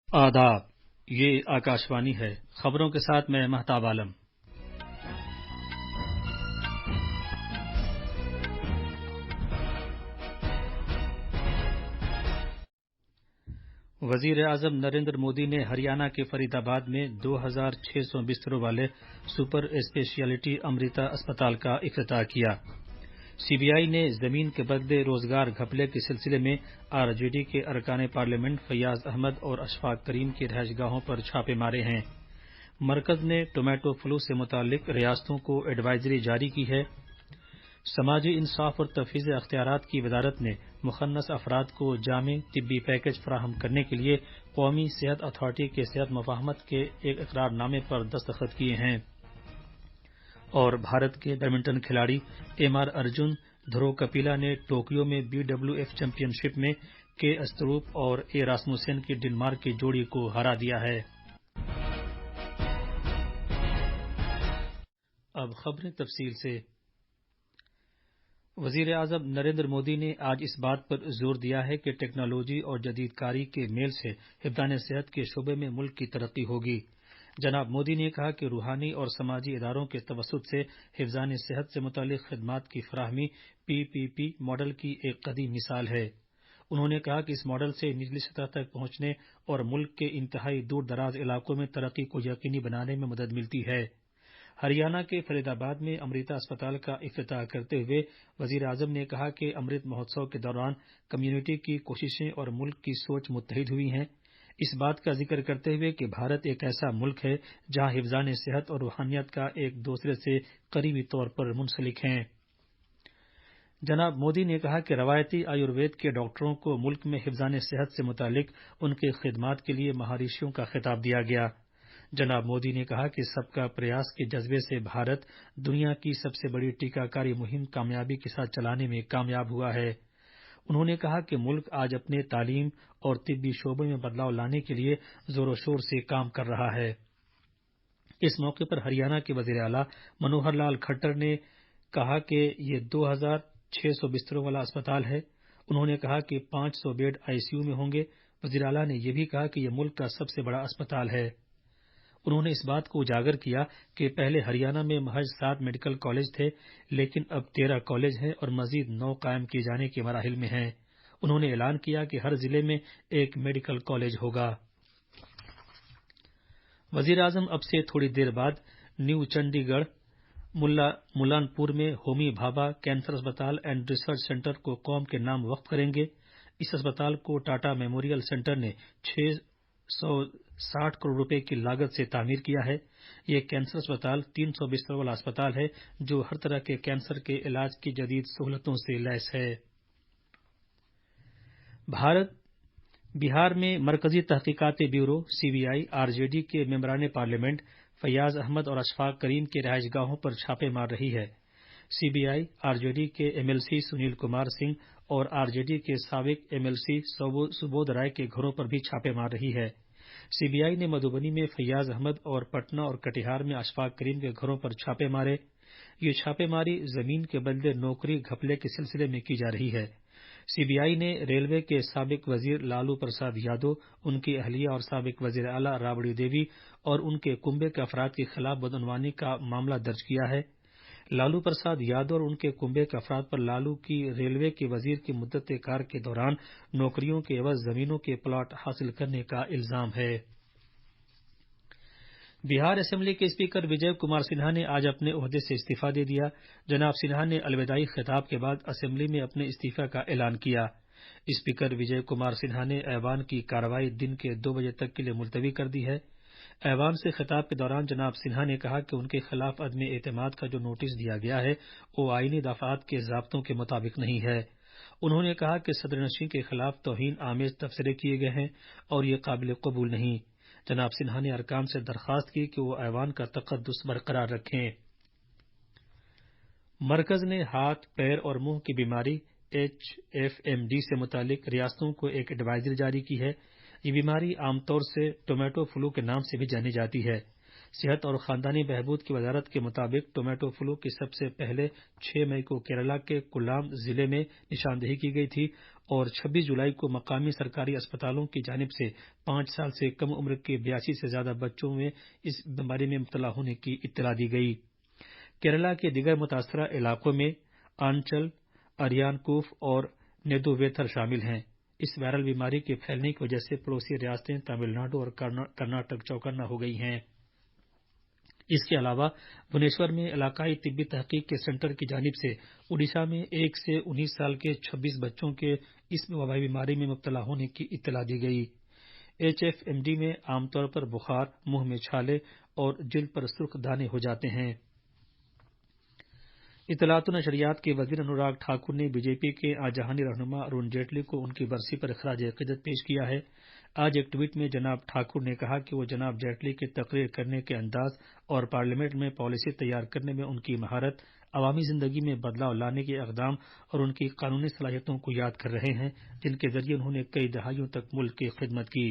آداب، یہ آکاشوانی ہے۔ خبروں کے ساتھ میں مہتاب عالم۔ وزیر اعظم نریندر مودی نے ہریانہ کے فرید آباد میں 2600 بستروں والے سپر اسپیشلٹی امرتا اسپتال کا افتتاح کیا۔ سی بی آئی نے زمین کے بدلے روزگار گھپلے کے سلسلے میں آر جے ڈی کے ارکان پارلیمنٹ فیاض احمد اور اشفاق کریم کی رہائش گاہوں پر چھاپے مارے ہیں۔ مرکز نے ٹومیٹو فلو سے متعلق ریاستوں کو ایڈوائزری جاری کی ہے۔ سماجی انصاف اور تفویض اختیارات کی وزارت نے مخنث افراد کو جامع طبی پیکج فراہم کرنے کے لیے قومی صحت اتھارٹی کے صحت مفاہمت کے ایک اقرار نامے پر دستخط کیے ہیں۔ اور بھارت کے بیڈمنٹن کھلاڑی ایم آر ارجن دھرو کپیلا نے ٹوکیو میں بی ڈبلیو ایف چیمپئن شپ میں کے استروپ اور اے راسموسن کی ڈنمارک کی جوڑی کو ہرا دیا ہے۔ اب خبریں تفصیل سے۔ وزیر اعظم نریندر مودی نے آج اس بات پر زور دیا ہے کہ ٹیکنالوجی اور جدید کاری کے میل سے حفظان صحت کے شعبے میں ملک کی ترقی ہوگی۔ جناب مودی نے کہا کہ روحانی اور سماجی اداروں کے توسط سے حفظان صحت سے متعلق خدمات کی فراہمی پی پی پی ماڈل کی ایک قدیم مثال ہے۔ انہوں نے کہا کہ اس ماڈل سے نچلی سطح تک پہنچنے اور ملک کے انتہائی دور دراز علاقوں میں ترقی کو یقینی بنانے میں مدد ملتی ہے۔ ہریانہ کے فرید آباد میں امرتا اسپتال کا افتتاح کرتے ہوئے وزیر اعظم نے کہا کہ امرت مہوتسو کے دوران کمیونٹی کی کوششیں اور ملک کی سوچ متحد ہوئی ہیں۔ اس بات کا ذکر کرتے ہوئے کہ بھارت ایک ایسا ملک ہے جہاں حفظان صحت اور روحانیت کا ایک دوسرے سے قریبی طور پر منسلک ہیں۔ جناب مودی نے کہا کہ روایتی آیوروید کے ڈاکٹروں کو ملک میں حفظان صحت سے متعلق ان کے خدمات کے لیے مہارشیوں کا خطاب دیا گیا۔ جناب مودی نے کہا کہ سب کا پریاس کے جذبے سے بھارت دنیا کی سب سے بڑی ٹیکہ کاری مہم کامیابی کے ساتھ چلانے میں کامیاب ہوا ہے۔ انہوں نے کہا کہ ملک آج اپنے تعلیم اور طبی شعبے میں بدلاؤ لانے کے لیے زور و شور سے کام کر رہا ہے۔ اس موقع پر ہریانہ کے وزیر اعلیٰ منوہر لال کھٹر نے کہا کہ یہ 2600 بستروں والا اسپتال ہے۔ انہوں نے کہا کہ 500 بیڈ آئی سی یو میں ہوں گے۔ وزیر اعلیٰ نے یہ بھی کہا کہ یہ ملک کا سب سے بڑا اسپتال ہے۔ انہوں نے اس بات کو اجاگر کیا کہ پہلے ہریانہ میں محض 7 میڈیکل کالج تھے، لیکن اب 13 کالج ہیں اور مزید 9 قائم کیے جانے کے مراحل میں ہیں۔ انہوں نے اعلان کیا کہ ہر ضلع میں ایک میڈیکل کالج ہوگا۔ وزیر اعظم اب سے تھوڑی دیر بعد نیو چنڈی گڑھ ملان پور میں ہومی بھابھا کینسر اسپتال اینڈ ریسرچ سینٹر کو قوم کے نام وقف کریں گے۔ اس اسپتال کو ٹاٹا میموریل سینٹر نے 660 کروڑ روپے کی لاگت سے تعمیر کیا ہے۔ یہ کینسر اسپتال 300 بستروں والا اسپتال ہے جو ہر طرح کے کینسر کے علاج کی جدید سہولتوں سے لیس ہے۔ بہار میں مرکزی تحقیقاتی bureau C B I R J D کے ممبران پارلیمنٹ فیاض احمد اور اشفاق کریم کے رہائش گاہوں پر چھاپے مار رہی ہے۔ C B I R J D کے M L C Sunil Kumar Singh اور آر جے ڈی کے سابق ایم ایل سی سبودھ رائے کے گھروں پر بھی چھاپے مار رہی ہے۔ سی بی آئی نے مدھوبنی میں فیاض احمد اور پٹنہ اور کٹیہار میں اشفاق کریم کے گھروں پر چھاپے مارے۔ یہ چھاپے ماری زمین کے بدلے نوکری گھپلے کے سلسلے میں کی جا رہی ہے۔ سی بی آئی نے ریلوے کے سابق وزیر لالو پرساد یادو، ان کی اہلیہ اور سابق وزیر اعلیٰ رابڑی دیوی اور ان کے کنبے کے افراد کے خلاف بدعنوانی کا معاملہ درج کیا ہے۔ لالو پرساد یادو اور ان کے کنبے کے افراد پر لالو کی ریلوے کے وزیر کی مدت کار کے دوران نوکریوں کے عوض زمینوں کے پلاٹ حاصل کرنے کا الزام ہے۔ بہار اسمبلی کے اسپیکر وجے کمار سنہا نے آج اپنے عہدے سے استعفی دے دیا۔ جناب سنہا نے الوداعی خطاب کے بعد اسمبلی میں اپنے استعفے کا اعلان کیا۔ اسپیکر وجے کمار سنہا نے ایوان کی کارروائی دن کے 2 بجے تک کے لیے ملتوی کر دی ہے۔ ایوان سے خطاب کے دوران جناب سنہا نے کہا کہ ان کے خلاف عدم اعتماد کا جو نوٹس دیا گیا ہے وہ آئینی دفعات کے ضابطوں کے مطابق نہیں ہے۔ انہوں نے کہا کہ صدر نشین کے خلاف توہین آمیز تبصرے کیے گئے ہیں اور یہ قابل قبول نہیں۔ جناب سنہا نے ارکان سے درخواست کی کہ وہ ایوان کا تقدس برقرار رکھیں۔ مرکز نے ہاتھ، پیر اور منہ کی بیماری HFMD سے متعلق ریاستوں کو ایک ایڈوائزری جاری کی ہے۔ یہ بیماری عام طور سے ٹومیٹو فلو کے نام سے بھی جانی جاتی ہے۔ صحت اور خاندانی بہبود کی وزارت کے مطابق ٹومیٹو فلو کی سب سے پہلے 6 مئی کو کیرالہ کے کولام ضلع میں نشاندہی کی گئی تھی اور 26 جولائی کو مقامی سرکاری اسپتالوں کی جانب سے 5 سال سے کم عمر کے 82 سے زیادہ بچوں میں اس بیماری میں مبتلا ہونے کی اطلاع دی گئی۔ کیرالہ کے دیگر متاثرہ علاقوں میں آنچل، اریانکوف اور نیدوویتھر شامل ہیں۔ اس وائرل بیماری کے پھیلنے کی وجہ سے پڑوسی ریاستیں تمل ناڈو اور کرناٹک چوکنا ہو گئی ہیں۔ اس کے علاوہ بھونیشور میں علاقائی طبی تحقیق کے سینٹر کی جانب سے اڈیشہ میں 1 سے 19 سال کے 26 بچوں کے اس وبائی بیماری میں مبتلا ہونے کی اطلاع دی گئی۔ HFMD میں عام طور پر بخار، منہ میں چھالے اور جلد پر سرخ دانے ہو جاتے ہیں۔ اطلاعات و نشریات کے وزیر انوراگ ٹھاکر نے بی جے پی کے آجہانی رہنما ارون جیٹلی کو ان کی برسی پر خراج عقیدت پیش کیا ہے۔ آج ایک ٹویٹ میں جناب ٹھاکر نے کہا کہ وہ جناب جیٹلی کے تقریر کرنے کے انداز اور پارلیمنٹ میں پالیسی تیار کرنے میں ان کی مہارت، عوامی زندگی میں بدلاؤ لانے کے اقدام اور ان کی قانونی صلاحیتوں کو یاد کر رہے ہیں، جن کے ذریعے انہوں نے کئی دہائیوں تک ملک کی خدمت کی۔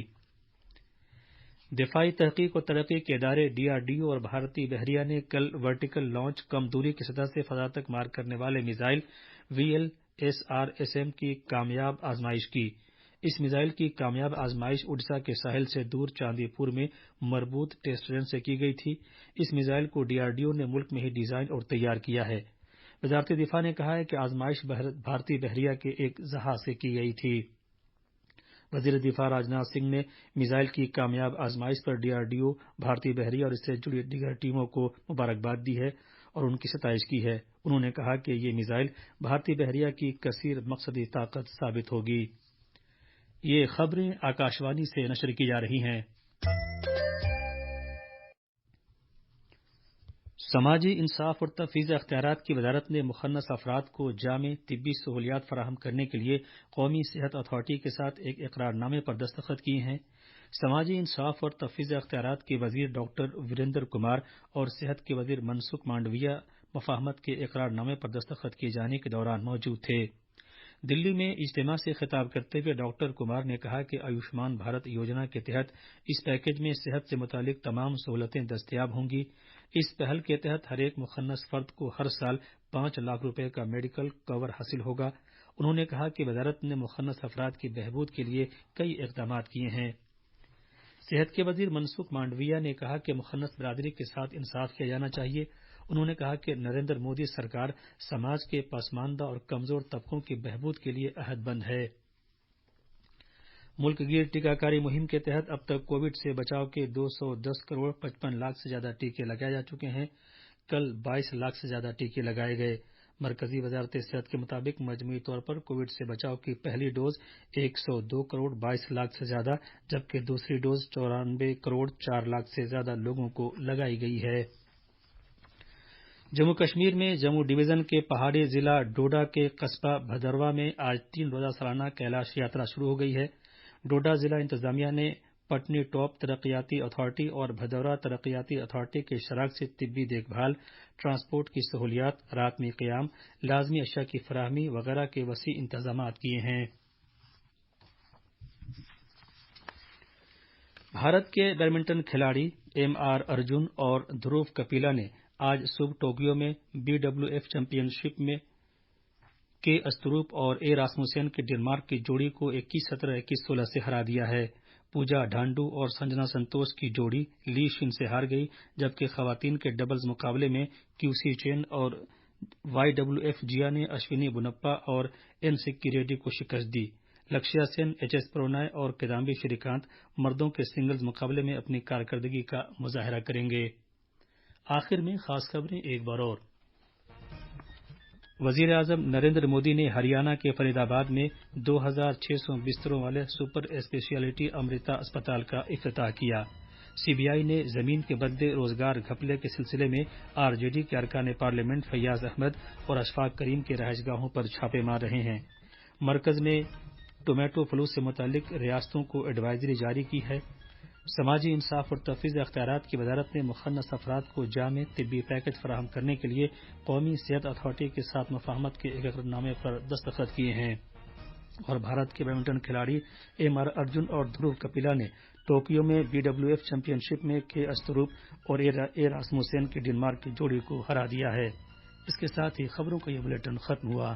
دفاعی تحقیق و ترقی کے ادارے DRDO اور بھارتی بحریہ نے کل ورٹیکل لانچ کم دوری کی سطح سے فضا تک مار کرنے والے میزائل VLSRSM کی کامیاب آزمائش کی۔ اس میزائل کی کامیاب آزمائش اڈیشہ کے ساحل سے دور چاندی پور میں مربوط ٹیسٹ رین سے کی گئی تھی۔ اس میزائل کو DRDO نے ملک میں ہی ڈیزائن اور تیار کیا ہے۔ وزارت دفاع نے کہا ہے کہ آزمائش بھارتی بحریہ کے ایک جہاز سے کی گئی تھی۔ وزیر دفاع راجناتھ سنگھ نے میزائل کی کامیاب آزمائش پر DRDO، بھارتی بحریہ اور اس سے جڑی دیگر ٹیموں کو مبارکباد دی ہے اور ان کی ستائش کی ہے۔ انہوں نے کہا کہ یہ میزائل بھارتی بحریہ کی کثیر مقصدی طاقت ثابت ہوگی۔ یہ خبریں آکاشوانی سے نشر کی جا رہی ہیں۔ سماجی انصاف اور تفویض اختیارات کی وزارت نے مخنث افراد کو جامع طبی سہولیات فراہم کرنے کے لیے قومی صحت اتھارٹی کے ساتھ ایک اقرار نامے پر دستخط کیے ہیں۔ سماجی انصاف اور تفویض اختیارات کے وزیر ڈاکٹر وریندر کمار اور صحت کے وزیر منسکھ مانڈویہ مفاہمت کے اقرار نامے پر دستخط کیے جانے کے دوران موجود تھے۔ دلی میں اجتماع سے خطاب کرتے ہوئے ڈاکٹر کمار نے کہا کہ آیوشمان بھارت یوجنا کے تحت اس پیکیج میں صحت سے متعلق تمام سہولتیں دستیاب ہوں گی۔ اس پہل کے تحت ہر ایک مخنث فرد کو ہر سال 5 لاکھ روپے کا میڈیکل کور حاصل ہوگا۔ انہوں نے کہا کہ وزارت نے مخنث افراد کی بہبود کے لیے کئی اقدامات کیے ہیں۔ صحت کے وزیر منسکھ مانڈویہ نے کہا کہ مخنث برادری کے ساتھ انصاف کیا جانا چاہیے۔ انہوں نے کہا کہ نریندر مودی سرکار سماج کے پسماندہ اور کمزور طبقوں کی بہبود کے لیے عہد بند ہے۔ ملک گیر ٹیکہ کاری مہم کے تحت اب تک کووڈ سے بچاؤ کے 210 کروڑ 55 لاکھ سے زیادہ ٹیکے لگائے جا چکے ہیں۔ کل 22 لاکھ سے زیادہ ٹیکے لگائے گئے۔ مرکزی وزارت صحت کے مطابق مجموعی طور پر کووڈ سے بچاؤ کی پہلی ڈوز 102 کروڑ 22 لاکھ سے زیادہ جبکہ دوسری ڈوز 94 کروڑ 4 لاکھ سے زیادہ لوگوں کو لگائی گئی ہے۔ جموں کشمیر میں جموں ڈویژن کے پہاڑی ضلع ڈوڈا کے قصبہ بھدرواہ میں آج 3 روزہ سالانہ کیلاش یاترا شروع ہو گئی ہے۔ ڈوڈا ضلع انتظامیہ نے پٹنی ٹاپ ترقیاتی اتھارٹی اور بھدرواہ ترقیاتی اتھارٹی کے اشتراک سے طبی دیکھ بھال، ٹرانسپورٹ کی سہولیات، رات میں قیام، لازمی اشیاء کی فراہمی وغیرہ کے وسیع انتظامات کیے ہیں۔ بھارت کے بیڈمنٹن کھلاڑی MR ارجن اور دھرو کپیلا نے آج صبح ٹوکیو میں BWF چیمپئن شپ میں کے استروپ اور اے راسموسین کی ڈنمارک کی جوڑی کو 21-17، 21-16 سے ہرا دیا ہے۔ پوجا ڈھانڈو اور سنجنا سنتوش کی جوڑی لی شن سے ہار گئی جبکہ خواتین کے ڈبلز مقابلے میں QC چین اور YWF جیا نے اشونی بنپا اور این سکی ریڈی کو شکست دی۔ لکشیا سین، HS پرونائے اور کدامبی شری کانت مردوں کے سنگلز مقابلے میں اپنی کارکردگی کا مظاہرہ کریں گے۔ آخر میں خاص خبریں ایک بار اور۔ وزیر اعظم نریندر مودی نے ہریانہ کے فرید آباد میں 2600 بستروں والے سپر اسپیشلٹی امرتا اسپتال کا افتتاح کیا۔ CBI نے زمین کے بدلے روزگار گھپلے کے سلسلے میں RJD کے ارکان پارلیمنٹ فیاض احمد اور اشفاق کریم کے رہائش گاہوں پر چھاپے مار رہے ہیں۔ مرکز نے ٹومیٹو فلو سے متعلق ریاستوں کو ایڈوائزری جاری کی ہے۔ سماجی انصاف اور تفویض اختیارات کی وزارت نے مخنث افراد کو جامع طبی پیکج فراہم کرنے کے لیے قومی صحت اتھارٹی کے ساتھ مفاہمت کے ایک اقرار نامے پر دستخط کیے ہیں۔ اور بھارت کے بیڈمنٹن کھلاڑی MR ارجن اور دھرو کپیلا نے ٹوکیو میں BWF چیمپئن شپ میں کے استروپ اور اے راسموسین کی ڈنمارک کی جوڑی کو ہرا دیا ہے۔ اس کے ساتھ ہی خبروں کا یہ بلیٹن ختم ہوا۔